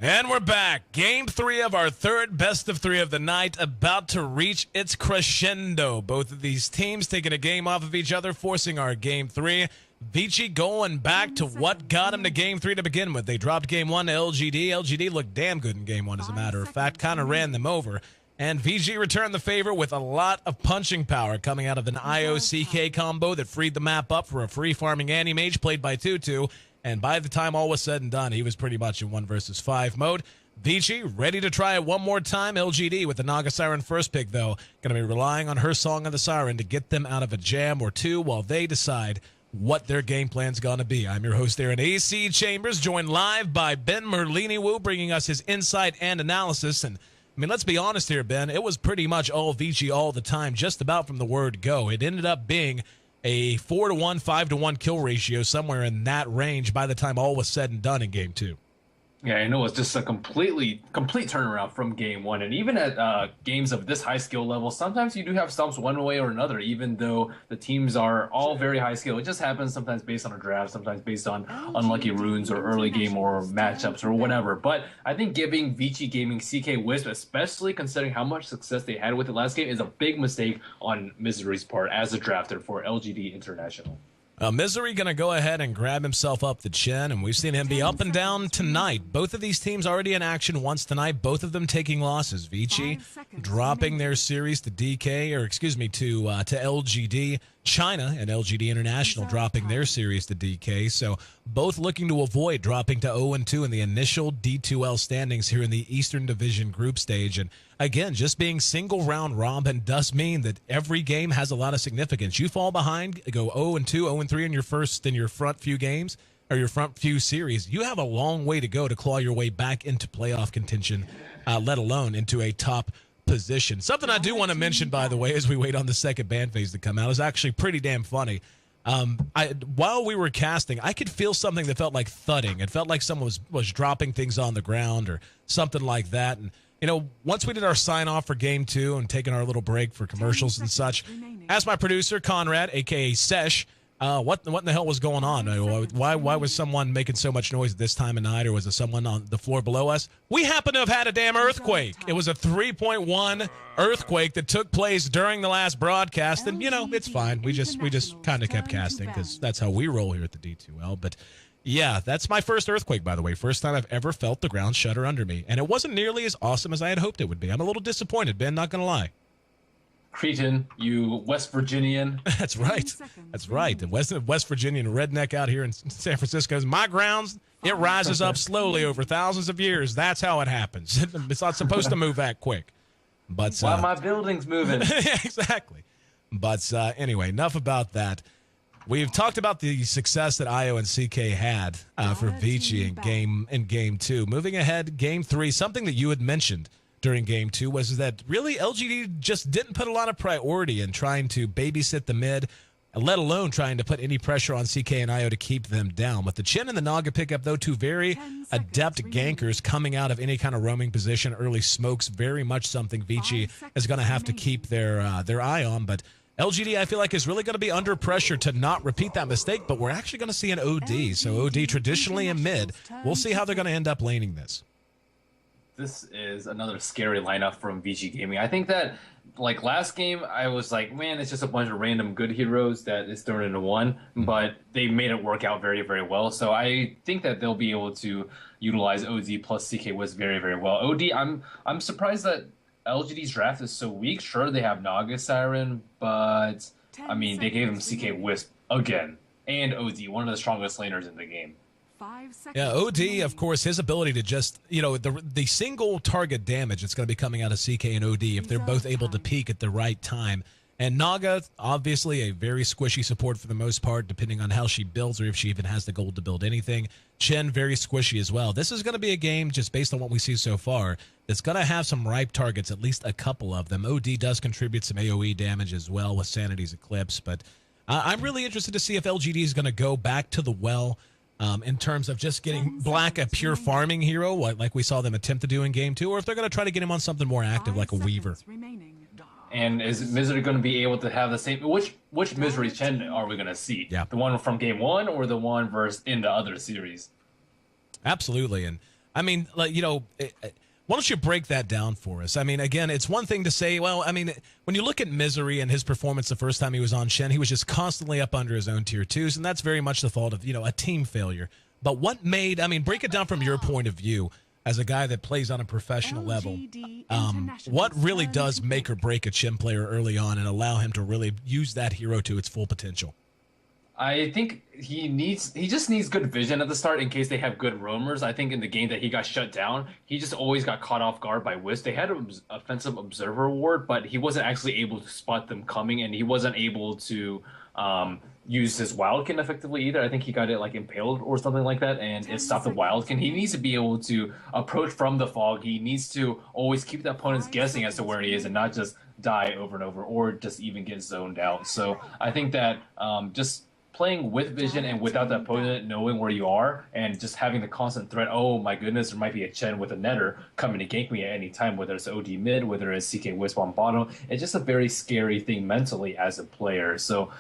And we're back. Game 3 of our third best of 3 of the night, about to reach its crescendo. Both of these teams taking a game off of each other, forcing our Game 3. Vici going back to what got him to Game 3 to begin with. They dropped Game 1 to LGD. LGD looked damn good in Game 1, as a matter of fact. Kind of ran them over. And Vici returned the favor with a lot of punching power coming out of an IO-CK combo that freed the map up for a free farming anti-mage played by Tutu. And by the time all was said and done, he was pretty much in 1 versus 5 mode. Vici ready to try it one more time. LGD with the Naga Siren first pick, though. Going to be relying on her Song of the Siren to get them out of a jam or two while they decide what their game plan's going to be. I'm your host there in AC Chambers, joined live by Ben Merlini-Wu, bringing us his insight and analysis. And I mean, let's be honest here, Ben. It was pretty much all Vici all the time, just about from the word go. It ended up being a 4-to-1, 5-to-1 kill ratio, somewhere in that range by the time all was said and done in Game 2. Yeah, I know, it's just a complete turnaround from Game 1. And even at games of this high skill level, sometimes you do have stumps one way or another, even though the teams are all very high skill. It just happens sometimes based on a draft, sometimes based on unlucky runes or early game or matchups or whatever. But I think giving Vici Gaming CK Wisp, especially considering how much success they had with it last game, is a big mistake on Misery's part as a drafter for LGD International. Misery going to go ahead and grab himself up the chin, and we've seen him be up and down tonight. Both of these teams already in action once tonight, both of them taking losses. Vici dropping their series to DK, or excuse me, to LGD. China and LGD International dropping their series to DK, so both looking to avoid dropping to 0-2 in the initial D2L standings here in the Eastern Division group stage. And again, just being single round robin does mean that every game has a lot of significance. You fall behind, go 0-2, 0-3 in your front few games, or your front few series, you have a long way to go to claw your way back into playoff contention, let alone into a top position. Something I do want to mention, by the way, as we wait on the second ban phase to come out, is actually pretty damn funny. While we were casting, I could feel something that felt like thudding. It felt like someone was dropping things on the ground or something like that. And, you know, once we did our sign-off for Game 2 and taking our little break for commercials and such, asked my producer, Conrad, a.k.a. Sesh, what in the hell was going on? Why was someone making so much noise at this time of night, or was it someone on the floor below us? We happen to have had a damn earthquake. It was a 3.1 earthquake that took place during the last broadcast, and, you know, it's fine. We just kind of kept casting because that's how we roll here at the D2L. But, yeah, that's my first earthquake, by the way. First time I've ever felt the ground shudder under me, and it wasn't nearly as awesome as I had hoped it would be. I'm a little disappointed, Ben, not going to lie. Cretan, you West Virginian. That's right. That's right. The West Virginian redneck out here in San Francisco is my grounds. It rises up slowly over thousands of years. That's how it happens. It's not supposed to move that quick. But why my building's moving? Exactly. But anyway, enough about that. We've talked about the success that IO and CK had for Vici in game 2. Moving ahead, Game 3, something that you had mentioned during Game 2 was that really LGD just didn't put a lot of priority in trying to babysit the mid, let alone trying to put any pressure on CK and IO to keep them down. With the Chin and the Naga pickup, though, two very adept gankers coming out of any kind of roaming position, early smokes, very much something Vici is going to have to keep their eye on. But LGD, I feel like, is really going to be under pressure to not repeat that mistake, but we're actually going to see an OD. So OD traditionally in mid. We'll see how they're going to end up laning this. This is another scary lineup from Vici Gaming. I think that, like last game, I was like, man, it's just a bunch of random good heroes that is thrown into one, but they made it work out very, very well. So I think that they'll be able to utilize OD plus CK Wisp very, very well. OD, I'm surprised that LGD's draft is so weak. Sure, they have Naga Siren, but I mean, they gave him CK Wisp again, and OD, one of the strongest laners in the game. Yeah, OD, of course, his ability to just, you know, the single target damage that's going to be coming out of CK and OD if they're both able to peak at the right time. And Naga, obviously a very squishy support for the most part, depending on how she builds or if she even has the gold to build anything. Chen, very squishy as well. This is going to be a game, just based on what we see so far, that's going to have some ripe targets, at least a couple of them. OD does contribute some AoE damage as well with Sanity's Eclipse, but I'm really interested to see if LGD is going to go back to the well in terms of just getting Black a pure farming hero, like we saw them attempt to do in Game 2, or if they're going to try to get him on something more active, like a Weaver. And is Misery going to be able to have the same... Which Misery Chen are we going to see? Yeah. The one from Game 1 or the one versus in the other series? Absolutely, and I mean, like, why don't you break that down for us? I mean, again, it's one thing to say, well, I mean, when you look at Misery and his performance the first time he was on Shen, he was just constantly up under his own tier 2s, and that's very much the fault of, a team failure. But what made, I mean, break it down from your point of view as a guy that plays on a professional level. What really does make or break a Shen player early on and allow him to really use that hero to its full potential? I think he just needs good vision at the start in case they have good roamers. I think in the game that he got shut down, he just always got caught off guard by Wisp. They had an offensive observer award, but he wasn't actually able to spot them coming, and he wasn't able to use his wildkin effectively either. I think he got it like impaled or something like that, and it stopped the wildkin. He needs to be able to approach from the fog. He needs to always keep the opponents guessing as to where he is and not just die over and over or just even get zoned out. So I think that just playing with vision and without the opponent knowing where you are and just having the constant threat, oh my goodness, there might be a Chen with a netter coming to gank me at any time, whether it's OD mid, whether it's CK Wisp on bottom. It's just a very scary thing mentally as a player. So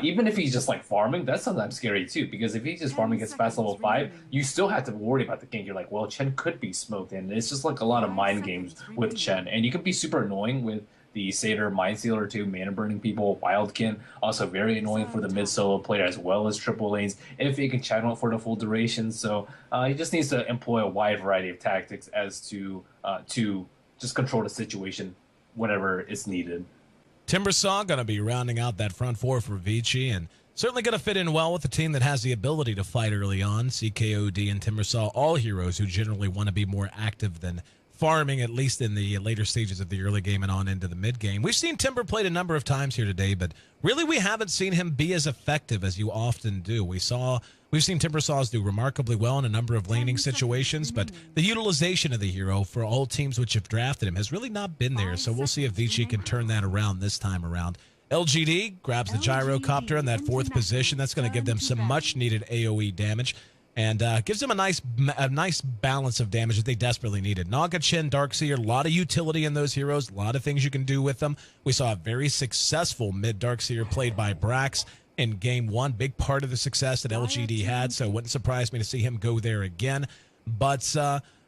even if he's just like farming, that's sometimes scary too, because if he's just farming gets past level 5, you still have to worry about the gank. You're like, well, Chen could be smoked, and it's just like a lot of mind games with Chen, and you can be super annoying with the Satyr, Mindsealer 2, Mana Burning people, Wildkin, also very annoying for the mid solo player as well as triple lanes if he can channel it for the full duration. So he just needs to employ a wide variety of tactics as to just control the situation whenever it's needed. Timbersaw going to be rounding out that front four for Vici, and certainly going to fit in well with a team that has the ability to fight early on. CKOD and Timbersaw, all heroes who generally want to be more active than farming, at least in the later stages of the early game and on into the mid game. We've seen Timber played a number of times here today, but really we haven't seen him be as effective as you often do. We've seen Timbersaws do remarkably well in a number of laning situations, but the utilization of the hero for all teams which have drafted him has really not been there, so we'll see if Vici can turn that around this time around. LGD grabs the gyrocopter in that 4th position. That's going to give them some much-needed AoE damage, and gives them a nice balance of damage that they desperately needed. Naga, Chen, Darkseer, a lot of utility in those heroes, a lot of things you can do with them. We saw a very successful mid-Darkseer played by Brax in Game 1, big part of the success that LGD had, so it wouldn't surprise me to see him go there again.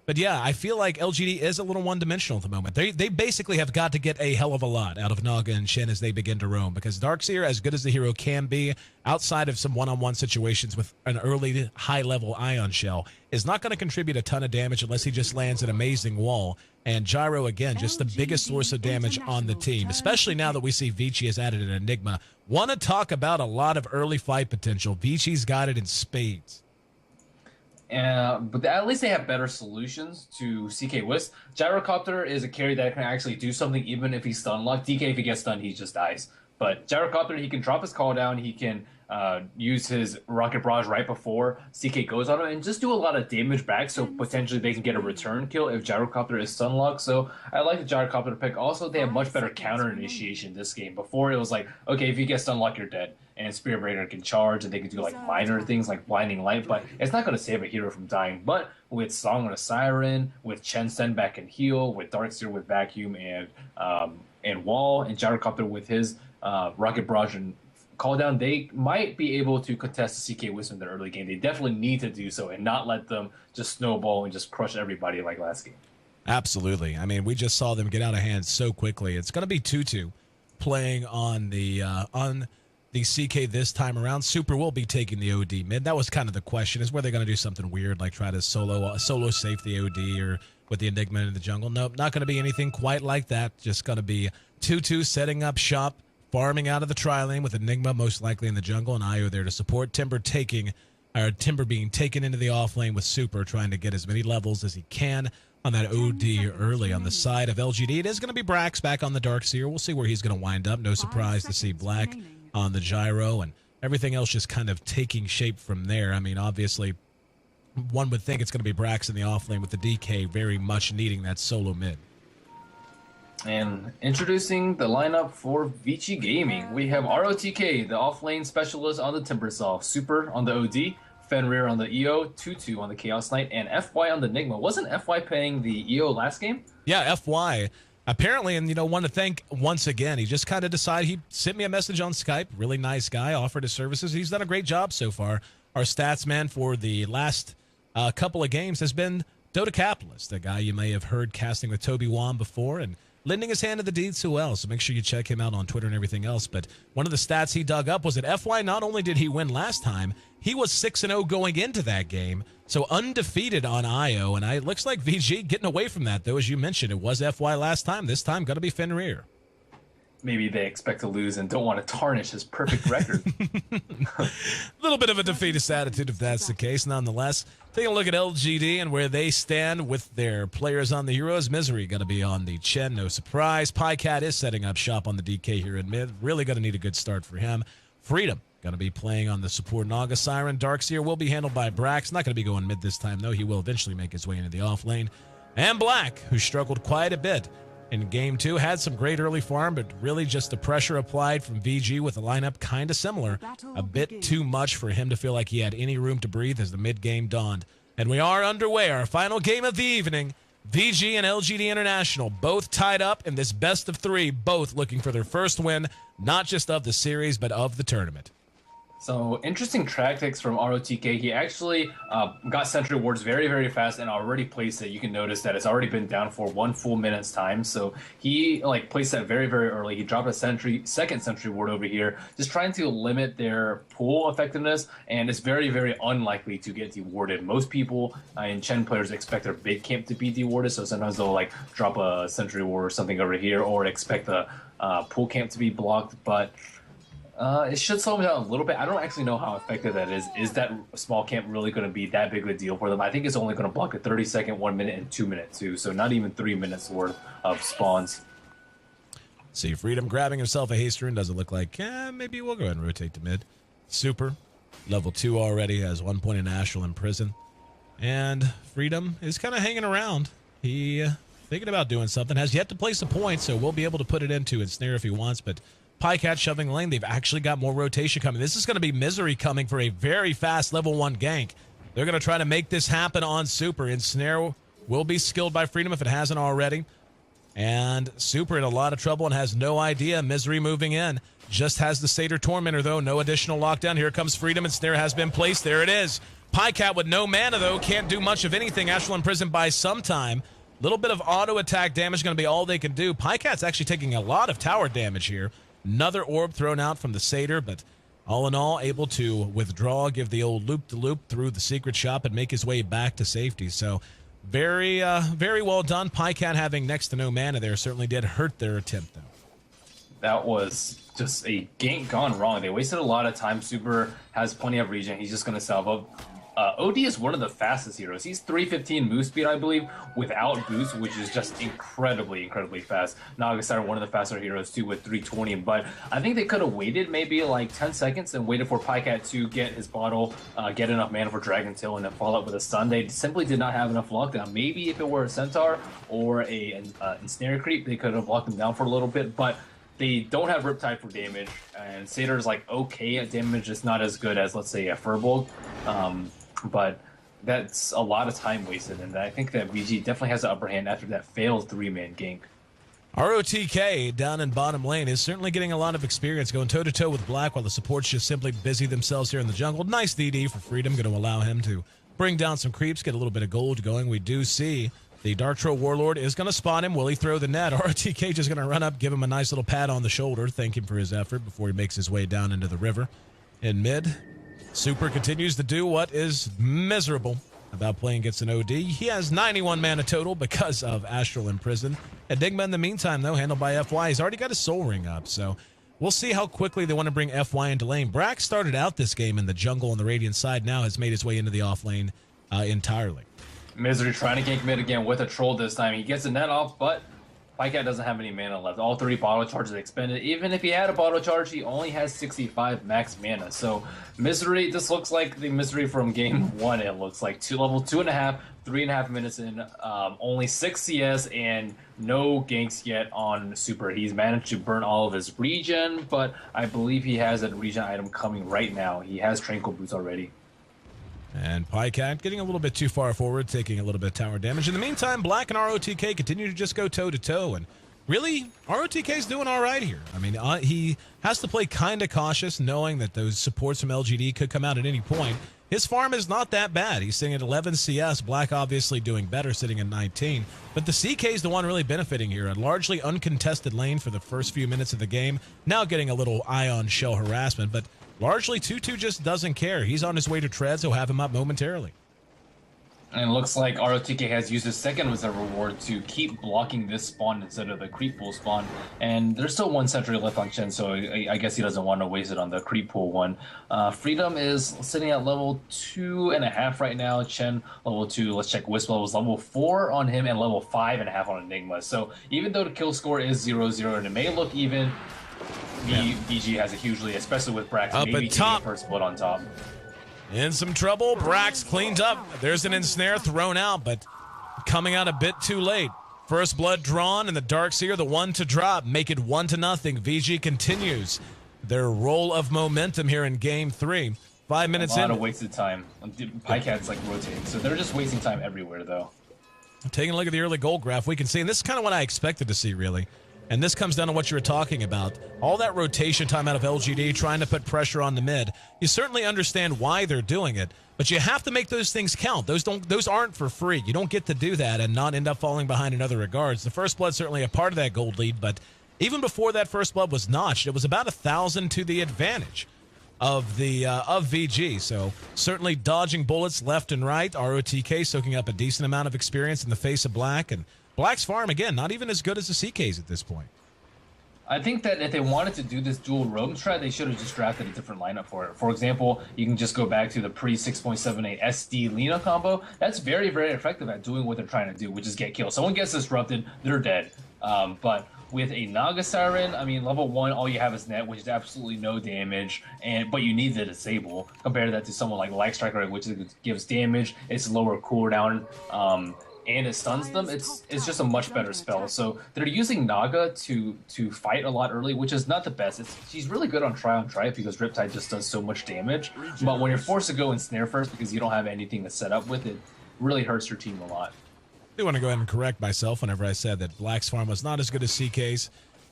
But yeah, I feel like LGD is a little one-dimensional at the moment. They basically have got to get a hell of a lot out of Naga and Shen as they begin to roam, because Darkseer, as good as the hero can be, outside of some one-on-one situations with an early high-level Ion Shell, is not going to contribute a ton of damage unless he just lands an amazing wall. And Gyro, again, just the biggest source of damage on the team, especially now that we see Vici has added an Enigma. Want to talk about a lot of early fight potential. Vici's got it in spades. But at least they have better solutions to CK Wisp. Gyrocopter is a carry that can actually do something even if he's stun locked. DK, if he gets stunned, he just dies. But Gyrocopter, he can drop his call down, he can use his Rocket Barrage right before CK goes on him, and just do a lot of damage back, so potentially they can get a return kill if Gyrocopter is stun locked. So I like the Gyrocopter pick. Also, they have much better counter initiation this game. Before, it was like, okay, if you get stun locked, you're dead. And Spirit Raider can charge, and they can do like minor things like Blinding Light, but it's not going to save a hero from dying. But with Song of the Siren, with Chen send back and heal, with Darkseer with Vacuum and Wall, and Gyrocopter with his Rocket Barrage and Call Down, they might be able to contest the CK Wisp in the early game. They definitely need to do so and not let them just snowball and just crush everybody like last game. Absolutely. I mean, we just saw them get out of hand so quickly. It's going to be 2-2 playing on the CK this time around. Super will be taking the OD mid. That was kind of the question, is where they're going to do something weird, like try to solo safe the OD or with the Enigma in the jungle. Nope, not going to be anything quite like that. Just going to be 2-2 setting up shop, farming out of the tri-lane with Enigma most likely in the jungle and Io there to support. Timber being taken into the off lane with Super, trying to get as many levels as he can on that OD early on the side of LGD. It is going to be Brax back on the Darkseer. We'll see where he's going to wind up. No surprise to see Black on the Gyro, and everything else just kind of taking shape from there. I mean, obviously, one would think it's going to be Brax in the off lane with the DK very much needing that solo mid. And introducing the lineup for Vici Gaming, we have ROTK, the off-lane specialist on the Timbersaw, Super on the OD, Fenrir on the EO, 2-2 on the Chaos Knight, and FY on the Enigma. Wasn't FY playing the EO last game? Yeah, FY. Apparently, and want to thank once again, he just kind of decided, he sent me a message on Skype, really nice guy, offered his services. He's done a great job so far. Our stats man for the last couple of games has been Dota Capitalist, a guy you may have heard casting with Toby Wan before and lending his hand to the deeds too well. So make sure you check him out on Twitter and everything else. But one of the stats he dug up was that FY, not only did he win last time, he was 6-0 going into that game. So undefeated on IO. And it looks like VG getting away from that, though. As you mentioned, it was FY last time. This time, going to be Fenrir. Maybe they expect to lose and don't want to tarnish his perfect record. A little bit of a defeatist attitude if that's the case. Nonetheless, taking a look at LGD and where they stand with their players on the heroes. Misery going to be on the Chen, no surprise. PyCat is setting up shop on the DK here in mid. Really going to need a good start for him. Freedom going to be playing on the support Naga Siren. Darkseer will be handled by Brax. Not going to be going mid this time, though. He will eventually make his way into the off lane. And Black, who struggled quite a bit in Game 2, had some great early farm, but really just the pressure applied from VG with the lineup kind of similar. A bit too much for him to feel like he had any room to breathe as the mid-game dawned. And we are underway, our final game of the evening. VG and LGD International both tied up in this best of 3, both looking for their first win, not just of the series, but of the tournament. So, interesting tactics from ROTK. He actually got sentry wards very, very fast and already placed it. You can notice that it's already been down for 1 full minute's time. So he placed that very, very early. He dropped a second sentry ward over here, just trying to limit their pool effectiveness. And it's very, very unlikely to get dewarded. Most people and Chen players expect their big camp to be dewarded. So sometimes they'll drop a sentry ward or something over here, or expect the pool camp to be blocked. But it should slow them down a little bit. I don't actually know how effective that is. Is that small camp really going to be that big of a deal for them? I think it's only going to block a 30-second, 1 minute, and 2 minute too. So not even 3 minutes worth of spawns. See, Freedom grabbing himself a haste rune. Doesn't look like, maybe we'll go ahead and rotate to mid. Super, level 2 already, has 1 point in Astral in prison. And Freedom is kind of hanging around. He thinking about doing something. Has yet to place a point, so we'll be able to put it into ensnare if he wants, but PyCat shoving lane. They've actually got more rotation coming. This is going to be Misery coming for a very fast level 1 gank. They're going to try to make this happen on Super. Ensnare will be skilled by Freedom if it hasn't already. And Super in a lot of trouble and has no idea. Misery moving in. Just has the Satyr Tormentor, though. No additional lockdown. Here comes Freedom. Ensnare has been placed. There it is. PyCat with no mana, though. Can't do much of anything. Astral imprisoned by some time. Little bit of auto attack damage going to be all they can do. PyCat's actually taking a lot of tower damage here. Another orb thrown out from the Satyr, but all in all, able to withdraw, give the old loop-to-loop through the secret shop and make his way back to safety. So very, very well done. PyCat having next to no mana there certainly did hurt their attempt, though. That was just a gank gone wrong. They wasted a lot of time. Super has plenty of regen. He's just going to salve up. OD is one of the fastest heroes. He's 315 move speed, I believe, without boost, which is just incredibly, incredibly fast. Nagasar, one of the faster heroes, too, with 320. But I think they could have waited maybe 10 seconds and waited for PyCat to get his bottle, get enough mana for Dragon Tail, and then follow up with a stun. They simply did not have enough lockdown. Maybe if it were a Centaur or a Ensnare Creep, they could have locked them down for a little bit. But they don't have Riptide for damage, and Satyr's okay at damage, just not as good as, let's say, a Furbolg. But that's a lot of time wasted, and I think that VG definitely has the upper hand after that failed 3-man gank. ROTK down in bottom lane is certainly getting a lot of experience going toe-to-toe with Black while the supports just simply busy themselves here in the jungle. Nice DD for Freedom, going to allow him to bring down some creeps, get a little bit of gold going. We do see the Dark Troll Warlord is going to spot him. Will he throw the net? ROTK just going to run up, give him a nice little pat on the shoulder, thank him for his effort before he makes his way down into the river. In mid, Super continues to do what is miserable about playing against an OD. He has 91 mana total because of Astral Imprisoned. Enigma in the meantime, though, handled by FY. He's already got his Soul Ring up, so we'll see how quickly they want to bring FY into lane. Brax started out this game in the jungle on the Radiant side, now has made his way into the off lane entirely. Misery trying to gank mid again with a troll this time. He gets the net off, but PyCat doesn't have any mana left. All 3 bottle charges expended. Even if he had a bottle charge, he only has 65 max mana. So Misery, this looks like the Misery from game 1. It looks like level 2.5, 3.5 minutes in, only 6 CS and no ganks yet on Super. He's managed to burn all of his regen, but I believe he has a regen item coming right now. He has Tranquil Boots already. And PyCat getting a little bit too far forward, taking a little bit of tower damage. In the meantime, Black and ROTK continue to just go toe-to-toe. And really, ROTK's doing all right here. I mean, he has to play kind of cautious, knowing that those supports from LGD could come out at any point. his farm is not that bad. He's sitting at 11 CS. Black obviously doing better, sitting at 19. But the CK is the one really benefiting here. A largely uncontested lane for the first few minutes of the game. Now getting a little ion shell harassment, but largely 2-2 just doesn't care. He's on his way to treads. He'll have him up momentarily. And it looks like ROTK has used his second reserve reward to keep blocking this spawn instead of the creep pool spawn. And there's still one sentry left on Chen, so I guess he doesn't want to waste it on the creep pool one. Freedom is sitting at level 2.5 right now. Chen, level 2. Let's check Wisp levels. Level 4 on him and level 5.5 on Enigma. So even though the kill score is 0-0 and it may look even, VG has a huge lead, especially with Brax up maybe at top. First blood on top. In some trouble. Brax cleaned up. There's an ensnare thrown out, but coming out a bit too late. First blood drawn, and the Darkseer, the one to drop, make it 1-0. VG continues their roll of momentum here in Game 3. 5 minutes in. A lot of wasted time. Pycat's like rotating, so they're just wasting time everywhere, though. Taking a look at the early goal graph, we can see, and this is kind of what I expected to see, really. And this comes down to what you were talking about. All that rotation time out of LGD, trying to put pressure on the mid. You certainly understand why they're doing it, but you have to make those things count. Those aren't for free. You don't get to do that and not end up falling behind in other regards. The first blood's certainly a part of that gold lead, but even before that first blood was notched, it was about 1,000 to the advantage of VG. So certainly dodging bullets left and right. ROTK soaking up a decent amount of experience in the face of Black, and Black's farm, again, not even as good as the CK's at this point. I think that if they wanted to do this dual roam strat, they should have just drafted a different lineup for it. For example, you can just go back to the pre-6.78 SD Lina combo. That's very, very effective at doing what they're trying to do, which is get killed. Someone gets disrupted, they're dead. But with a Naga Siren, I mean, level 1, all you have is net, which is absolutely no damage, but you need the disable. Compare that to someone like Light Striker, which gives damage, it's lower cooldown, and it stuns them. It's just a much better spell. So they're using Naga to fight a lot early, which is not the best. She's really good on try because Riptide just does so much damage. But when you're forced to go and snare first because you don't have anything to set up with, it really hurts your team a lot. I do want to go ahead and correct myself whenever I said that Black's farm was not as good as CK's.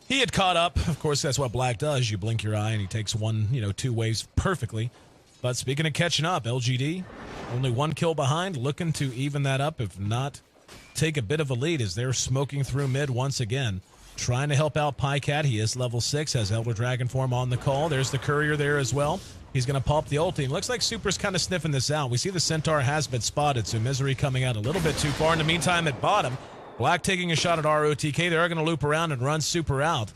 He had caught up. Of course, that's what Black does. You blink your eye and he takes 2 waves perfectly. But speaking of catching up, LGD, only 1 kill behind, looking to even that up, if not take a bit of a lead as they're smoking through mid once again. Trying to help out Pycat. He is level 6, has Elder Dragon form on the call. There's the Courier there as well. He's going to pop the ulti. Looks like Super's kind of sniffing this out. We see the Centaur has been spotted, so Misery coming out a little bit too far. In the meantime, at bottom, Black taking a shot at ROTK. They're going to loop around and run Super out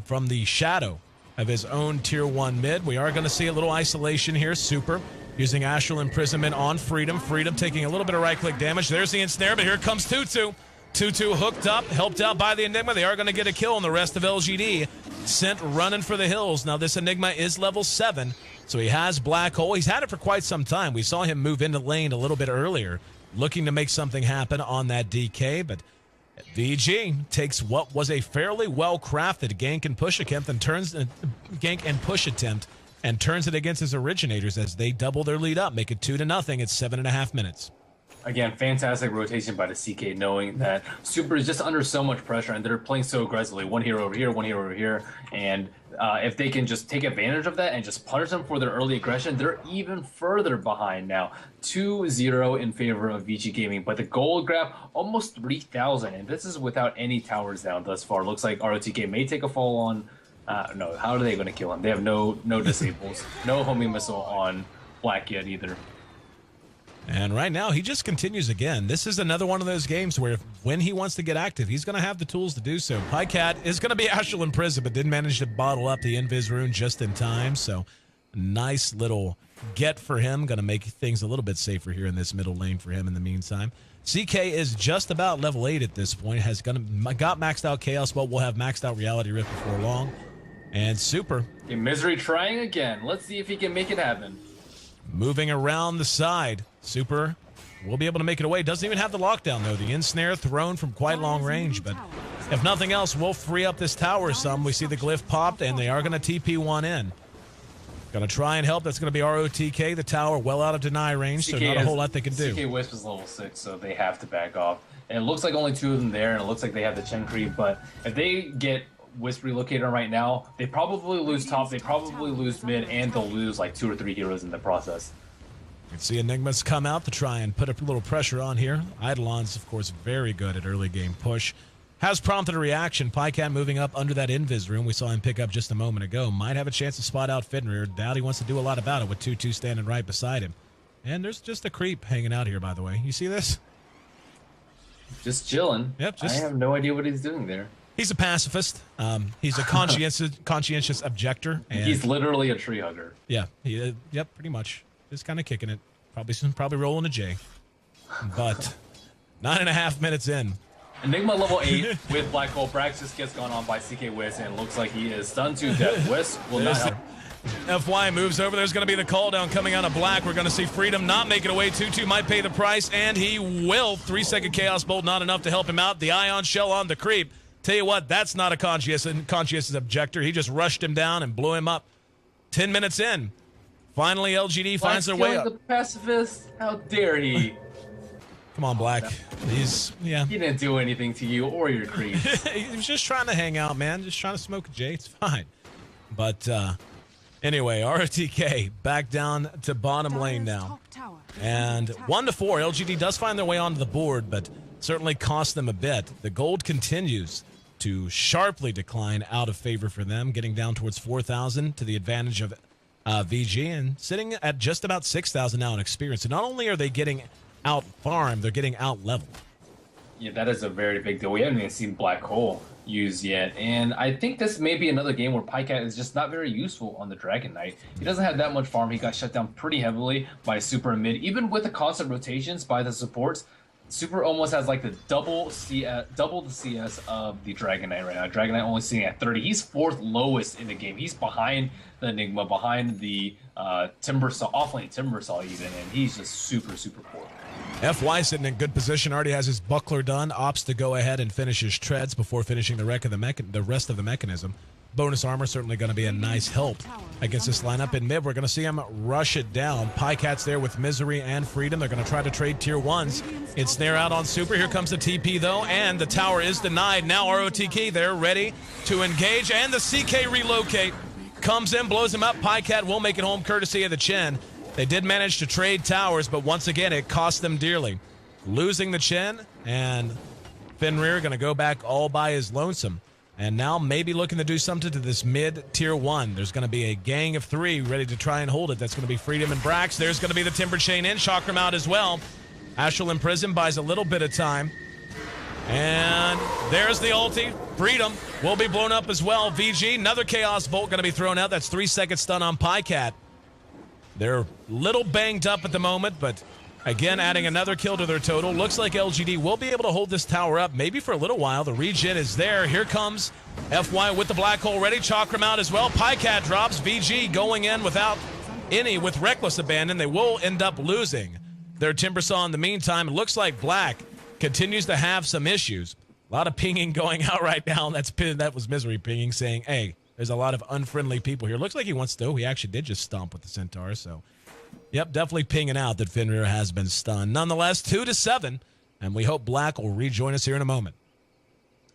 from the shadow of his own tier 1 mid. We are going to see a little isolation here. Super using Astral Imprisonment on Freedom. Freedom taking a little bit of right-click damage. There's the ensnare, but here comes Tutu. Tutu hooked up, helped out by the Enigma. They are going to get a kill, and the rest of LGD sent running for the hills. Now, this Enigma is level 7, so he has Black Hole. He's had it for quite some time. We saw him move into lane a little bit earlier, looking to make something happen on that DK, but VG takes what was a fairly well-crafted gank and push attempt and turns it against his originators as they double their lead up, make it 2-0 at 7.5 minutes. Again, fantastic rotation by the CK, knowing that Super is just under so much pressure and they're playing so aggressively. One hero over here, one hero over here. And if they can just take advantage of that and just punish them for their early aggression, they're even further behind now. 2-0 in favor of Vici Gaming. But the gold grab, almost 3,000. And this is without any towers down thus far. Looks like ROTK may take a fall on... no, how are they going to kill him? They have no disables. No homing missile on Black yet either. And right now, he just continues again. This is another one of those games where when he wants to get active, he's going to have the tools to do so. Pycat is going to be Astral in prison, but didn't manage to bottle up the Invis rune just in time. So nice little get for him. Going to make things a little bit safer here in this middle lane for him in the meantime. CK is just about level 8 at this point. Got maxed out Chaos, but will have maxed out Reality Rift before long. And Super. Okay, Misery trying again. Let's see if he can make it happen. Moving around the side. Super will be able to make it away. Doesn't even have the lockdown, though. The ensnare thrown from quite long range. But if nothing else, we'll free up this tower some. We see the glyph popped, and they are going to TP one in. Going to try and help. That's going to be ROTK. The tower well out of deny range, so not a whole lot they can do. CK Wisp is level 6, so they have to back off. And it looks like only 2 of them there, and it looks like they have the Chen creep. But if they get Wisp relocated right now, they probably lose top, they probably lose mid, and they'll lose like 2 or 3 heroes in the process. can see Enigma's come out to try and put a little pressure on here. Eidolon's, of course, very good at early game push. Has prompted a reaction. Pycat moving up under that invis room we saw him pick up just a moment ago. Might have a chance to spot out Fenrir. Doubt he wants to do a lot about it with 2-2 standing right beside him. And there's just a creep hanging out here, by the way. You see this? Just chilling. Yep. I have no idea what he's doing there. He's a pacifist. He's a conscientious objector. And he's literally a tree hugger. Yeah. Yep, pretty much. Just kind of kicking it. Probably rolling a J. But 9.5 minutes in. Enigma level 8 with Black Hole. Brax just gets gone on by CK Wiz, and it looks like he is stunned to death. Wiz will not help. FY moves over. There's going to be the call down coming out of Black. We're going to see Freedom not make it away. 2-2 might pay the price, and he will. 3-second Chaos Bolt, not enough to help him out. The Ion Shell on the creep. Tell you what, that's not a conscientious objector. He just rushed him down and blew him up. 10 minutes in. Finally, LGD finds their way up. The pacifist? How dare he? Come on, Black. He didn't do anything to you or your creep. He was just trying to hang out, man. Just trying to smoke a J. It's fine. But anyway, ROTK back down to bottom lane now. And 1-4. LGD does find their way onto the board, but certainly cost them a bit. The gold continues to sharply decline out of favor for them, getting down towards 4,000 to the advantage of VG, and sitting at just about 6,000 now in experience. And not only are they getting out farm, they're getting out leveled. Yeah, that is a very big deal. We haven't even seen Black Hole used yet, and I think this may be another game where Pycat is just not very useful on the Dragon Knight. He doesn't have that much farm. He got shut down pretty heavily by Super and Mid. Even with the constant rotations by the supports, Super almost has like the double the CS of the Dragon Knight right now. Dragon Knight only sitting at 30. He's 4th lowest in the game. He's behind the Enigma, behind the Timbersaw, offlane Timbersaw even, and he's just super, super poor. FY sitting in good position, already has his buckler done, opts to go ahead and finish his treads before finishing the rest of the mechanism. Bonus armor certainly going to be a nice help against this lineup. In mid, we're going to see him rush it down. Pycat's there with Misery and Freedom. They're going to try to trade tier 1s. Ensnare out on Super. Here comes the TP, though, and the tower is denied. Now ROTK, they're ready to engage, and the CK relocate. Comes in, blows him up. Pycat will make it home courtesy of the Chin. They did manage to trade towers, but once again, it cost them dearly. Losing the Chin, and Fenrir going to go back all by his lonesome. And now maybe looking to do something to this mid tier 1. There's going to be a gang of 3 ready to try and hold it. That's going to be Freedom and Brax. There's going to be the Timber Chain in. Chakram out as well. Astral Imprison buys a little bit of time. And there's the ulti. Freedom will be blown up as well. VG, another Chaos Bolt going to be thrown out. That's 3-second stun on Pycat. They're a little banged up at the moment, but again, adding another kill to their total. Looks like LGD will be able to hold this tower up, maybe for a little while. The regen is there. Here comes FY with the Black Hole ready. Chakram out as well. Pycat drops. VG going in with reckless abandon. They will end up losing their Timbersaw in the meantime. It looks like Black continues to have some issues. A lot of pinging going out right now. That was Misery pinging, saying, hey, there's a lot of unfriendly people here. Looks like he actually did just stomp with the Centaur, so... Yep, definitely pinging out that Fenrir has been stunned. Nonetheless, 2-7, and we hope Black will rejoin us here in a moment.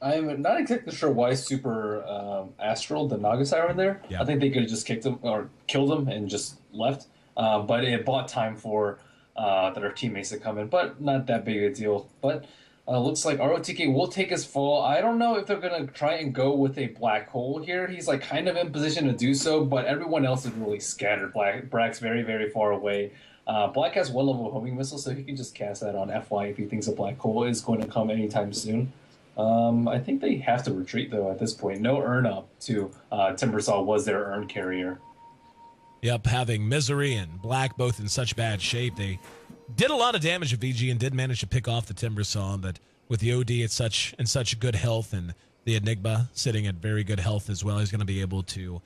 I'm not exactly sure why Super Astral, the Naga Siren there. Yeah. I think they could have just kicked him or killed him and just left. But it bought time for their teammates to come in, but not that big a deal. But looks like ROTK will take his fall. I don't know if they're going to try and go with a Black Hole here. He's like kind of in position to do so, but everyone else is really scattered. Brack's very, very far away. Black has one level homing missile, so he can just cast that on FY if he thinks a Black Hole is going to come anytime soon. I think they have to retreat, though, at this point. No earn up to Timbersaw was their earn carrier. Yep, having Misery and Black both in such bad shape, they did a lot of damage to VG and did manage to pick off the Timbersaw, but with the OD at such good health and the Enigma sitting at very good health as well, he's going to be able to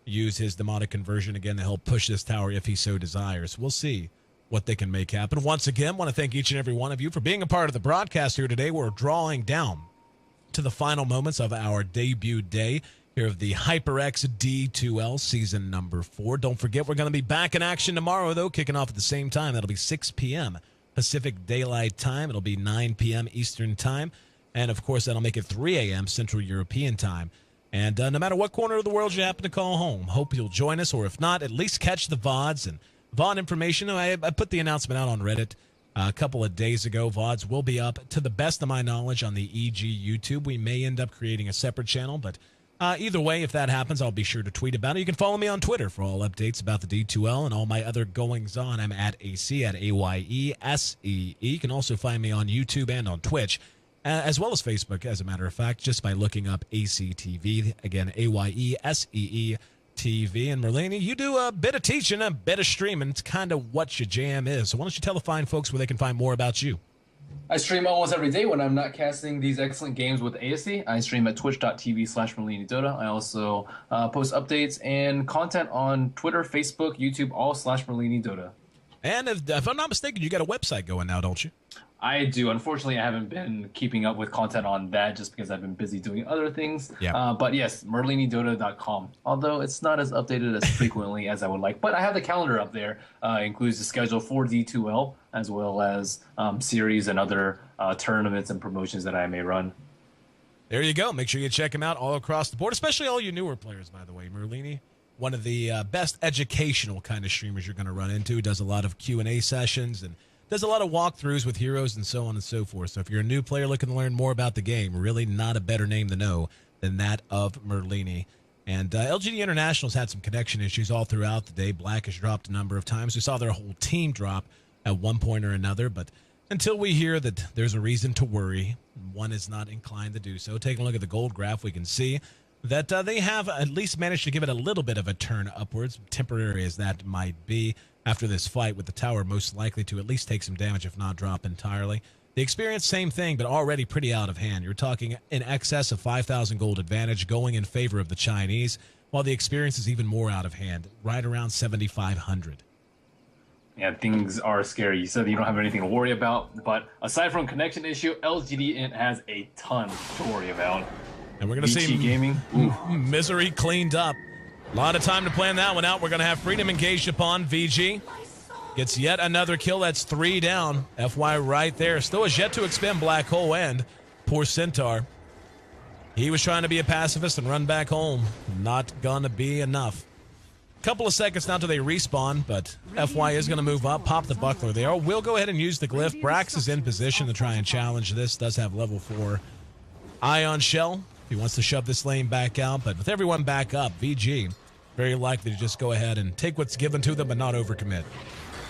use his demonic conversion again to help push this tower if he so desires. We'll see what they can make happen. Once again, want to thank each and every one of you for being a part of the broadcast here today. We're drawing down to the final moments of our debut day here of the HyperX D2L season number 4. Don't forget, we're going to be back in action tomorrow, though, kicking off at the same time. That'll be 6 p.m. Pacific Daylight Time. It'll be 9 p.m. Eastern Time. And, of course, that'll make it 3 a.m. Central European Time. And no matter what corner of the world you happen to call home, hope you'll join us, or if not, at least catch the VODs and VOD information. I put the announcement out on Reddit a couple of days ago. VODs will be up, to the best of my knowledge, on the EG YouTube. We may end up creating a separate channel, but either way, if that happens, I'll be sure to tweet about it. You can follow me on Twitter for all updates about the D2L and all my other goings-on. I'm at AC, at AYESEE. You can also find me on YouTube and on Twitch, as well as Facebook, as a matter of fact, just by looking up ACTV. Again, AYESEE TV. And Merlini, you do a bit of teaching, a bit of streaming. It's kind of what your jam is. So why don't you tell the fine folks where they can find more about you? I stream almost every day when I'm not casting these excellent games with ASC. I stream at twitch.tv/MerliniDota. I also post updates and content on Twitter, Facebook, YouTube, all /MerliniDota. And if I'm not mistaken, you got a website going now, don't you? I do. Unfortunately, I haven't been keeping up with content on that just because I've been busy doing other things. Yeah. But yes, merlinidota.com. Although it's not as updated as frequently as I would like. But I have the calendar up there. Includes the schedule for D2L, as well as series and other tournaments and promotions that I may run. There you go. Make sure you check him out all across the board, especially all you newer players, by the way. Merlini, one of the best educational kind of streamers you're going to run into. Does a lot of Q&A sessions and does a lot of walkthroughs with heroes and so on and so forth. So if you're a new player looking to learn more about the game, really not a better name to know than that of Merlini. And LGD International's had some connection issues all throughout the day. Black has dropped a number of times. We saw their whole team drop at one point or another. But until we hear that there's a reason to worry, one is not inclined to do so. Taking a look at the gold graph, we can see that they have at least managed to give it a little bit of a turn upwards, temporary as that might be, after this fight, with the tower most likely to at least take some damage, if not drop entirely. The experience, same thing, but already pretty out of hand. You're talking in excess of 5,000 gold advantage going in favor of the Chinese, while the experience is even more out of hand, right around 7,500. Yeah, things are scary. You said you don't have anything to worry about, but aside from connection issue, LGD.int has a ton to worry about. And we're going to see gaming. Misery cleaned up. A lot of time to plan that one out. We're going to have Freedom engaged upon. VG gets yet another kill. That's 3 down. FY right there. Still has yet to expend Black Hole, and poor Centaur. He was trying to be a pacifist and run back home. Not going to be enough. Couple of seconds now till they respawn, but FY is going to move up, pop the buckler there. We'll go ahead and use the glyph. Brax is in position to try and challenge this. Does have level 4 Ion Shell. He wants to shove this lane back out, but with everyone back up, VG very likely to just go ahead and take what's given to them but not overcommit.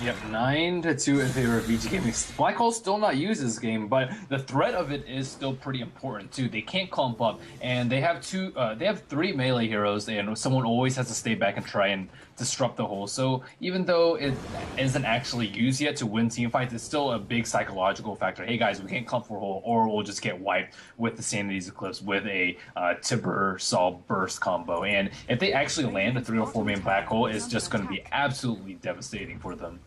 Yep, 9-2 in favor of VG Gaming. Black Hole still not used this game, but the threat of it is still pretty important too. They can't clump up, and they have 3 melee heroes, and someone always has to stay back and try and disrupt the hole. So even though it isn't actually used yet to win team fights, it's still a big psychological factor. Hey guys, we can't clump for hole, or we'll just get wiped with the Sanity's Eclipse with a Tibber Saw Burst combo. And if they actually land a 3 or 4 main Black Hole, it's just going to be absolutely devastating for them.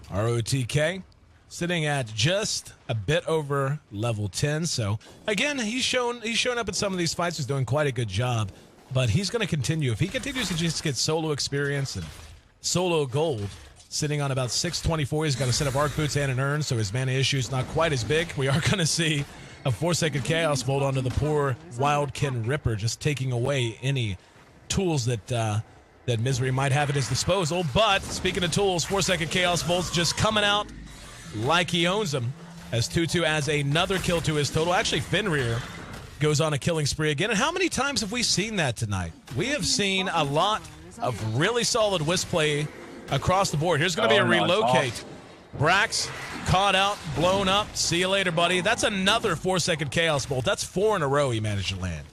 ROTK sitting at just a bit over level 10. So again, he's shown up in some of these fights. He's doing quite a good job, but he's going to continue. If he continues to just get solo experience and solo gold, sitting on about 624, he's got a set of arc boots and an urn, so his mana issue is not quite as big. We are going to see a 4-second Chaos Bolt onto the poor Wildkin Ripper, just taking away any tools that Misery might have at his disposal. But speaking of tools, 4-second Chaos Bolts just coming out like he owns them, as Tutu adds another kill to his total. Actually, Fenrir goes on a killing spree again. And how many times have we seen that tonight? We have seen a lot of really solid Wisp play across the board. Here's going to be a relocate. Brax caught out, blown up. See you later, buddy. That's another 4-second Chaos Bolt. That's 4 in a row he managed to land.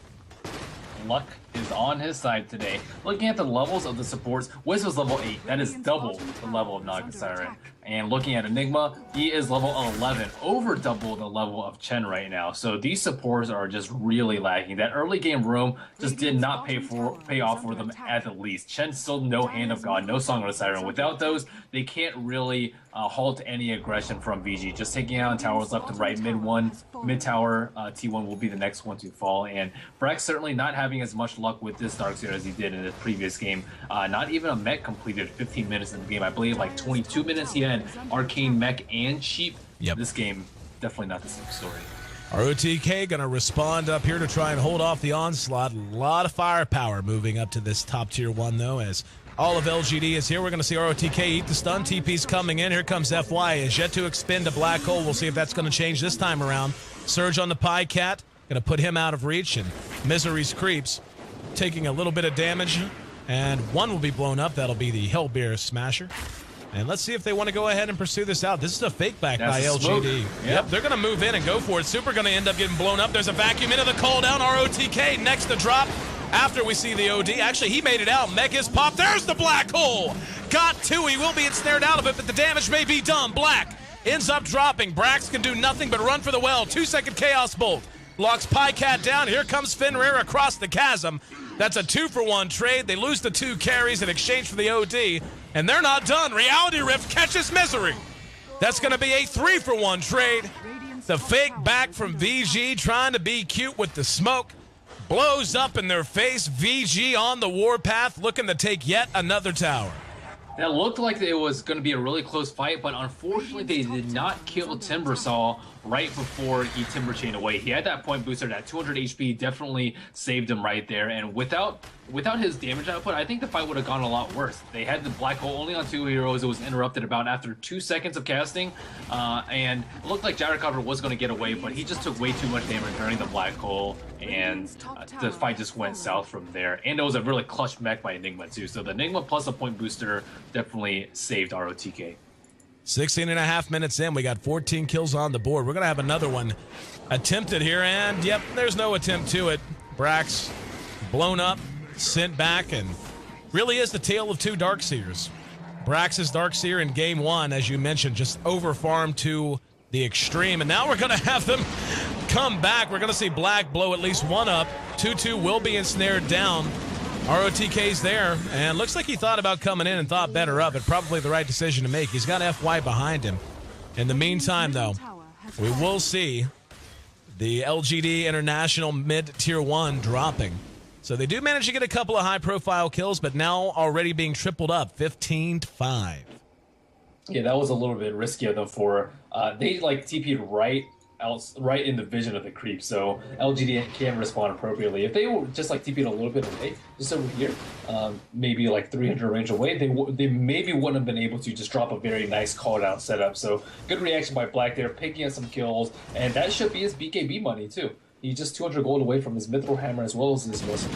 Luck is on his side today. Looking at the levels of the supports, Wiz was level 8. That is double the level of Naga Siren. And looking at Enigma, he is level 11, over double the level of Chen right now. So these supports are just really lacking. That early game roam just did not pay off for them at the least. Chen still no Hand of God, no Song of the Siren. Without those, they can't really halt any aggression from VG. Just taking out towers left and right, mid tower, T1 will be the next one to fall. And Brax certainly not having as much luck with this Darkseer as he did in the previous game. Not even a mech completed 15 minutes in the game. I believe like 22 minutes he had Arcane Mech and Sheep. Yep. This game, definitely not the same story. ROTK going to respond up here to try and hold off the onslaught. A lot of firepower moving up to this top tier 1, though, as All of LGD is here. We're going to see ROTK eat the stun. TP's coming in. Here comes FY. Is yet to expend a black hole. We'll see if that's going to change this time around. Surge on the Pie Cat. Going to put him out of reach. And Misery's creeps taking a little bit of damage. And one will be blown up. That'll be the Hellbear Smasher. And let's see if they want to go ahead and pursue this out. This is a fake back by LGD. Yep, they're going to move in and go for it. Super going to end up getting blown up. There's a vacuum into the call down. ROTK next to drop after we see the OD. Actually, he made it out. Megas pop. There's the black hole. Got two. He will be ensnared out of it, but the damage may be done. Black ends up dropping. Brax can do nothing but run for the well. 2-second Chaos Bolt. Locks Pie Cat down. Here comes Fenrir across the chasm. That's a 2-for-1 trade. They lose the 2 carries in exchange for the OD, and they're not done. Reality Rift catches Misery. That's going to be a 3-for-1 trade. The fake back from VG trying to be cute with the smoke. Blows up in their face. VG on the warpath looking to take yet another tower. That looked like it was going to be a really close fight, but unfortunately they did not kill Timbersaw right before he Timber Chained away. He had that point booster, that 200 HP definitely saved him right there, and without his damage output, I think the fight would have gone a lot worse. They had the black hole only on 2 heroes. It was interrupted about after 2 seconds of casting, and it looked like Gyrocopter was going to get away, but he just took way too much damage during the black hole, and the fight just went south from there. And it was a really clutch mech by Enigma too, so the Enigma plus a point booster definitely saved ROTK. 16.5 minutes in, we got 14 kills on the board. We're going to have another one attempted here, and yep, there's no attempt to it. Brax blown up, sent back, and really is the tale of 2 Darkseers. Brax's Darkseer in game 1, as you mentioned, just over-farmed to the extreme, and now we're going to have them come back. We're going to see Black blow at least one up. 2-2 will be ensnared down. ROTK's there, and looks like he thought about coming in and thought better of it. Probably the right decision to make. He's got FY behind him. In the meantime, though, we will see the LGD International mid-tier 1 dropping. So they do manage to get a couple of high-profile kills, but now already being tripled up, 15-5. Yeah, that was a little bit risky of them for... they, like, TP'd right in the vision of the creep, so LGD can respond appropriately. If they were just like TP'd a little bit away, just over here, maybe like 300 range away, they maybe wouldn't have been able to just drop a very nice call down setup. So good reaction by Black there, picking up some kills, and that should be his BKB money too. He's just 200 gold away from his Mithril Hammer as well as his Whistle.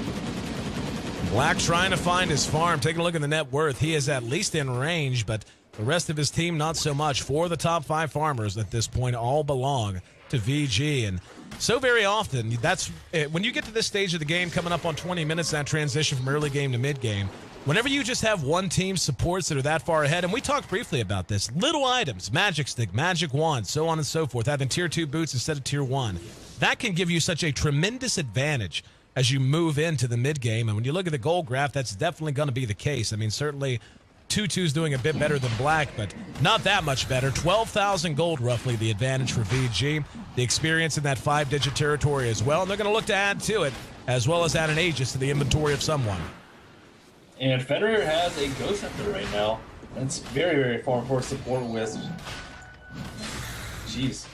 Black trying to find his farm. Taking a look at the net worth, he is at least in range, but the rest of his team not so much. 4 of the top 5 farmers at this point all belong to VG, and so very often that's when you get to this stage of the game, coming up on 20 minutes, that transition from early game to mid game, whenever you just have one team supports that are that far ahead, and we talked briefly about this, little items, magic stick, magic wand, so on and so forth, having tier 2 boots instead of tier 1, that can give you such a tremendous advantage as you move into the mid game. And when you look at the gold graph, that's definitely going to be the case. I mean, certainly 2-2's doing a bit better than Black, but not that much better. 12,000 gold, roughly, the advantage for VG. The experience in that 5-digit territory as well, and they're going to look to add to it, as well as add an Aegis to the inventory of someone. And Fenrir has a Ghost Hunter right now. That's very, very far for support with... Jeez.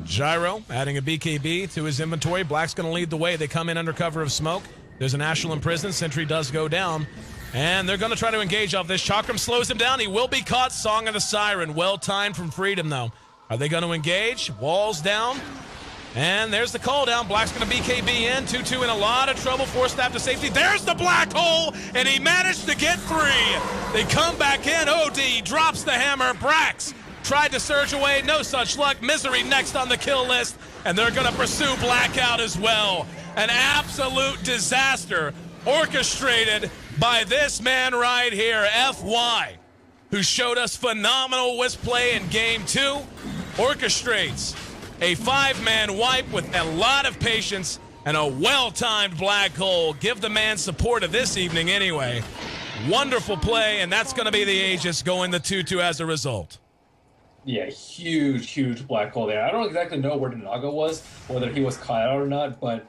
Gyro adding a BKB to his inventory. Black's going to lead the way. They come in under cover of smoke. There's an Astral Imprisoned. Sentry does go down. And they're going to try to engage off this. Chakram slows him down. He will be caught. Song of the Siren. Well timed from Freedom, though. Are they going to engage? Walls down. And there's the call down. Black's going to BKB in. 2-2 in a lot of trouble. Forced staff to safety. There's the black hole. And he managed to get 3. They come back in. OD drops the hammer. Brax tried to surge away. No such luck. Misery next on the kill list. And they're going to pursue Blackout as well. An absolute disaster orchestrated by this man right here, FY, who showed us phenomenal wisp play in game 2, orchestrates a 5-man wipe with a lot of patience and a well-timed black hole. Give the man support of this evening anyway. Wonderful play, and that's going to be the Aegis going the 2-2 as a result. Yeah, huge black hole there. I don't exactly know where the Naga was, whether he was caught out or not, but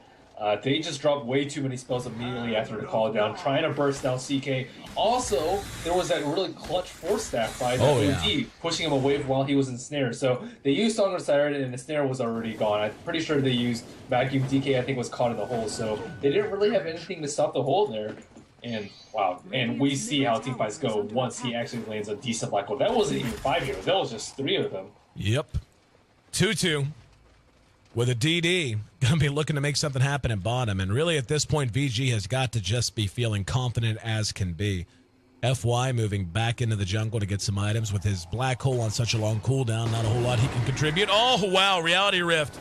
they just dropped way too many spells immediately after the call down, trying to burst down CK. Also, there was that really clutch force staff by the OD, pushing him away while he was ensnared. So they used Song of the Siren, and the snare was already gone. I'm pretty sure they used Vacuum. DK, I think, was caught in the hole, so they didn't really have anything to stop the hole there. And wow, and we see how team fights go once he actually lands a decent black hole. That wasn't even 5 heroes, that was just 3 of them. Yep. 2-2 with a DD. Gonna be looking to make something happen at bottom. And really at this point, VG has got to just be feeling confident as can be. FY moving back into the jungle to get some items with his black hole on such a long cooldown. Not a whole lot he can contribute. Oh, wow, Reality Rift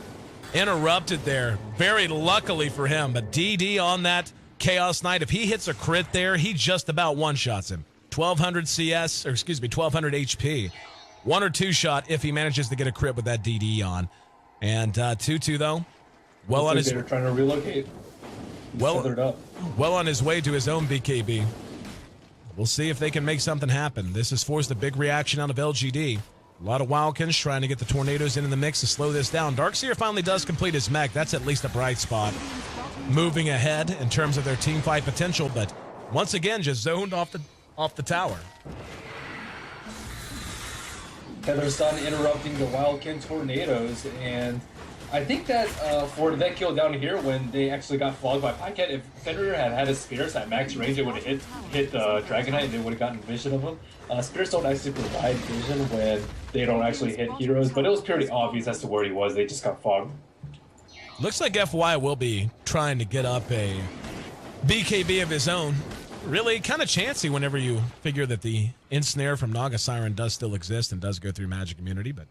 interrupted there. Very luckily for him, but DD on that Chaos Knight, if he hits a crit there, he just about one-shots him. 1200 CS, or excuse me, 1200 HP. 1 or 2 shot if he manages to get a crit with that DD on. And 2-2 though, well on his... They're trying to relocate. Well on his way to his own BKB. We'll see if they can make something happen. This has forced a big reaction out of LGD. A lot of Wildkins trying to get the Tornadoes in the mix to slow this down. Darkseer finally does complete his mech. That's at least a bright spot. Moving ahead in terms of their team fight potential, but once again just zoned off the tower. Heatherstun interrupting the Wildkin Tornadoes, and I think that for that kill down here when they actually got flogged by Pycat, if Fenrir had his Spears at max range, it would have hit the Dragon Knight and they would have gotten vision of him. Spears don't actually provide vision when they don't actually hit heroes, but it was pretty obvious as to where he was. They just got fogged. Looks like FY will be trying to get up a BKB of his own. Really kind of chancy whenever you figure that the Ensnare from Naga Siren does still exist and does go through magic immunity, but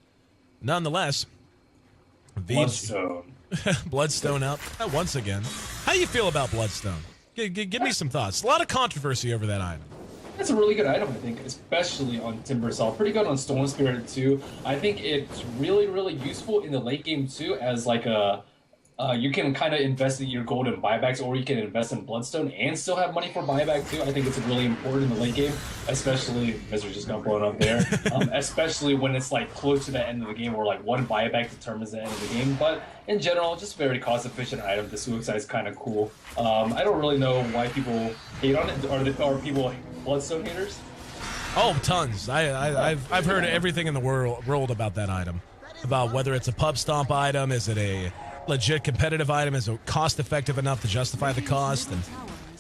nonetheless, Bloodstone. Bloodstone up once again. How do you feel about Bloodstone? Give me some thoughts. A lot of controversy over that item. It's a really good item, I think, especially on Timber Saw. Pretty good on Storm Spirit too. I think it's really, really useful in the late game too, as like a you can kind of invest in your gold in buybacks, or you can invest in Bloodstone and still have money for buyback too. I think it's really important in the late game, especially Misery just got blown up there. Especially when it's like close to the end of the game, where like one buyback determines the end of the game. But in general, just very cost-efficient item. The Suicide is kind of cool. I don't really know why people hate on it. Are people Bloodstone haters? Oh, tons. I've heard everything in the world about that item. About whether it's a pub stomp item, is it a legit competitive item, is it cost effective enough to justify the cost? And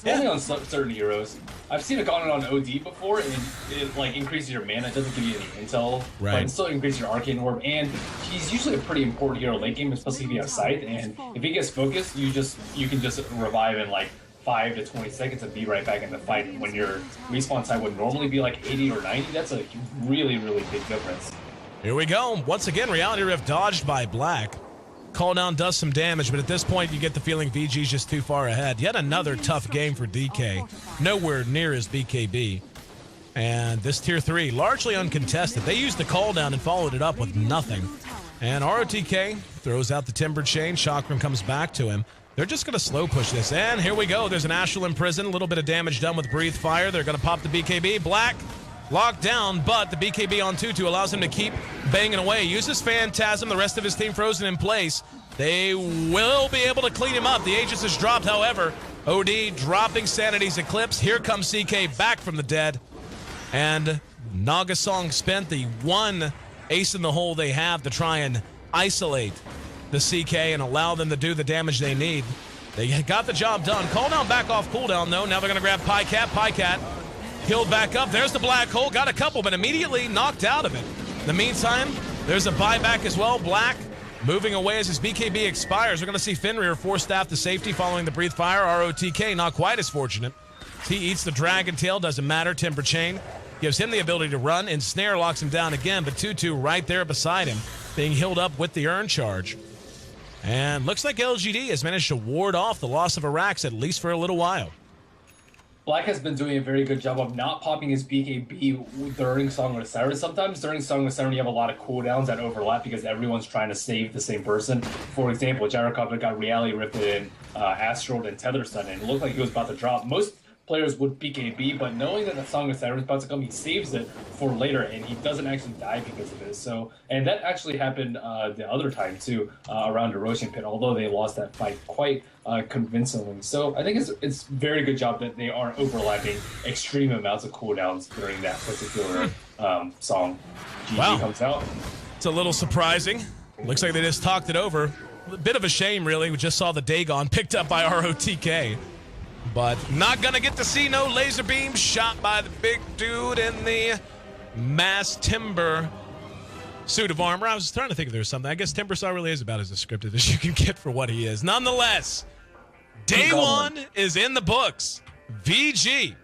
only on certain heroes. I've seen it gone on OD before, and it like increases your mana. It doesn't give you any intel, right, but it still increases your Arcane Orb. And he's usually a pretty important hero late game, especially if you have Scythe. And if he gets focused, you can just revive in like 5 to 20 seconds and be right back in the fight. When your respawn time would normally be like 80 or 90, that's a really, really big difference. Here we go. Once again, Reality Rift dodged by Black. Call down does some damage, but at this point you get the feeling VG's just too far ahead. Yet another tough game for DK. Nowhere near his BKB. And this tier 3, largely uncontested. They used the call down and followed it up with nothing. And ROTK throws out the Timber Chain. Chakram comes back to him. They're just going to slow push this. And here we go. There's an Astral in prison. A little bit of damage done with Breathe Fire. They're going to pop the BKB. Black locked down, but the BKB on Tutu allows him to keep banging away. Uses Phantasm, the rest of his team frozen in place. They will be able to clean him up. The Aegis is dropped, however. OD dropping Sanity's Eclipse. Here comes CK back from the dead. And Nagasong spent the one ace in the hole they have to try and isolate the CK and allow them to do the damage they need. They got the job done. Call down back off cooldown, though. Now they're going to grab Pycat. Pycat healed back up. There's the black hole. Got a couple, but immediately knocked out of it. In the meantime, there's a buyback as well. Black moving away as his BKB expires. We're going to see Fenrir force staff to safety following the Breathe Fire. ROTK not quite as fortunate. He eats the Dragon Tail. Doesn't matter. Timber Chain gives him the ability to run. And Snare locks him down again, but Tutu right there beside him, being healed up with the Urn Charge. And looks like LGD has managed to ward off the loss of Arax, at least for a little while. Black has been doing a very good job of not popping his BKB during Song of Siren. Sometimes during Song of Siren you have a lot of cooldowns that overlap because everyone's trying to save the same person. For example, Gyrocopter got Reality Ripped in Astral and Tether Stun, and it looked like he was about to drop. Most players would BKB, but knowing that the Song of Siren is about to come, he saves it for later, and he doesn't actually die because of it. So, and that actually happened the other time too, around Erosion Pit, although they lost that fight quite convincingly. So I think it's very good job that they aren't overlapping extreme amounts of cooldowns during that particular song. GG wow. Comes out. It's a little surprising. Looks like they just talked it over. A bit of a shame, really. We just saw the Dagon picked up by ROTK. But not going to get to see no laser beam shot by the big dude in the mass timber suit of armor. I was trying to think if there was something. I guess Timbersaw really is about as descriptive as you can get for what he is. Nonetheless, day one is in the books. VG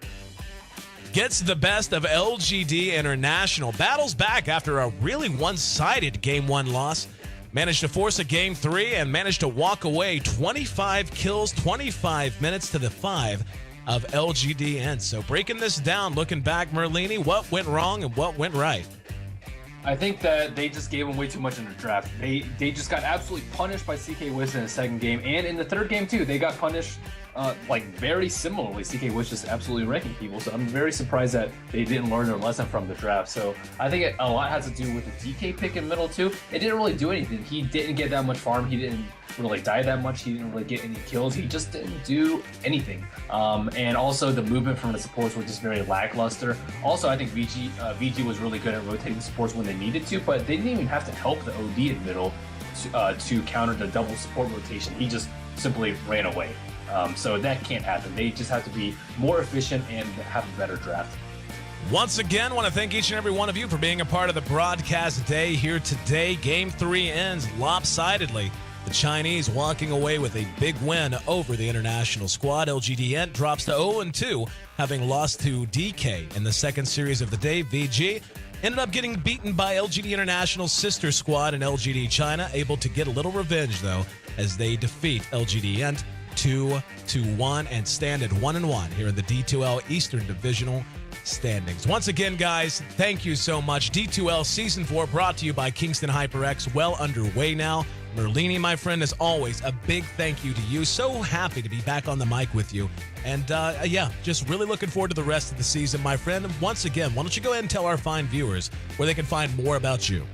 gets the best of LGD International. Battles back after a really one-sided Game 1 loss. Managed to force a Game 3 and managed to walk away 25 kills, 25 minutes to the 5 of LGD.int. So breaking this down, looking back, Merlini, what went wrong and what went right? I think that they just gave him way too much in the draft. They just got absolutely punished by CK Wish in the second game, and in the third game too. They got punished like very similarly. CK Wish just absolutely wrecking people. So I'm very surprised that they didn't learn their lesson from the draft. So I think a lot has to do with the DK pick in middle too. It didn't really do anything. He didn't get that much farm. He didn't really die that much. He didn't really get any kills. He just didn't do anything. And also the movement from the supports was just very lackluster. Also, I think VG was really good at rotating the supports when they needed to, but they didn't even have to help the OD in middle to counter the double support rotation. He just simply ran away. So that can't happen. They just have to be more efficient and have a better draft. Once again, want to thank each and every one of you for being a part of the broadcast day here today. Game 3 ends lopsidedly. The Chinese walking away with a big win over the international squad. LGD.int drops to 0-2, having lost to DK in the second series of the day. VG ended up getting beaten by LGD International's sister squad in LGD China, able to get a little revenge, though, as they defeat LGD.int 2-1 and stand at 1-1 here in the D2L Eastern Divisional standings. Once again, guys, thank you so much. D2L Season 4 brought to you by Kingston HyperX, well underway now. Merlini, my friend, as always, a big thank you to you. So happy to be back on the mic with you. And yeah, just really looking forward to the rest of the season, my friend. Once again, why don't you go ahead and tell our fine viewers where they can find more about you?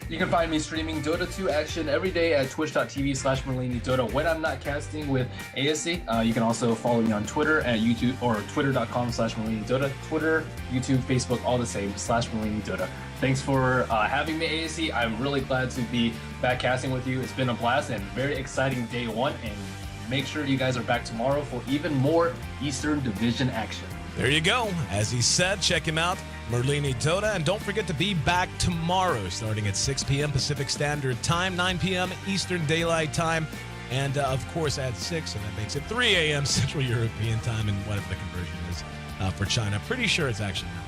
You can find me streaming Dota 2 action every day at twitch.tv/MerliniDota when I'm not casting with ASC. You can also follow me on Twitter at YouTube or twitter.com/MerliniDota. Twitter, YouTube, Facebook, all the same, /MerliniDota. Thanks for having me, ASC. I'm really glad to be back casting with you. It's been a blast and very exciting day one. And make sure you guys are back tomorrow for even more Eastern Division action. There you go. As he said, check him out, MerliniDota. And don't forget to be back tomorrow, starting at 6 p.m. Pacific Standard Time, 9 p.m. Eastern Daylight Time, and of course at 6, and that makes it 3 a.m. Central European Time, and whatever the conversion is for China. Pretty sure it's actually 9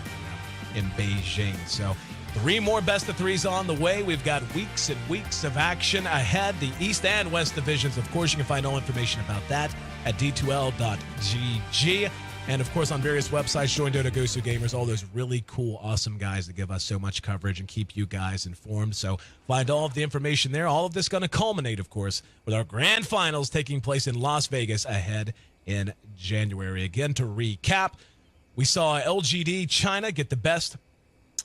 p.m. in Beijing. So 3 more best of 3s on the way. We've got weeks and weeks of action ahead. The East and West divisions, of course, you can find all information about that at d2l.gg. And, of course, on various websites, Join Dota, Gosu Gamers, all those really cool, awesome guys that give us so much coverage and keep you guys informed. So find all of the information there. All of this going to culminate, of course, with our grand finals taking place in Las Vegas ahead in January. Again, to recap, we saw LGD China get the best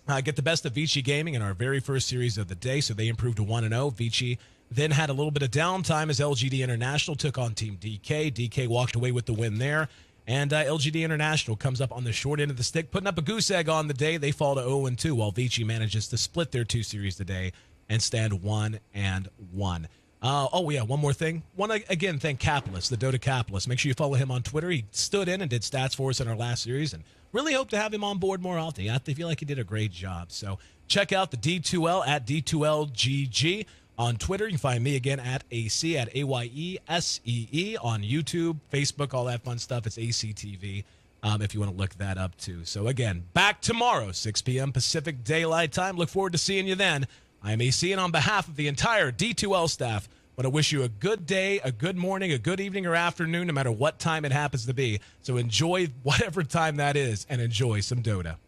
of Vici Gaming in our very first series of the day, so they improved to 1-0. Vici then had a little bit of downtime as LGD International took on Team DK. DK walked away with the win there. And LGD International comes up on the short end of the stick, putting up a goose egg on the day. They fall to 0-2, while Vici manages to split their 2 series today and stand 1-1. Oh, yeah, one more thing. Want to, again, thank Capitalist, the Dota Capitalist. Make sure you follow him on Twitter. He stood in and did stats for us in our last series, and really hope to have him on board more often. I feel like he did a great job. So check out the D2L at D2LGG. On Twitter, you can find me again at AC, at AYESEE. On YouTube, Facebook, all that fun stuff. It's ACTV if you want to look that up too. So again, back tomorrow, 6 p.m. Pacific Daylight Time. Look forward to seeing you then. I'm AC, and on behalf of the entire D2L staff, I want to wish you a good day, a good morning, a good evening, or afternoon, no matter what time it happens to be. So enjoy whatever time that is, and enjoy some Dota.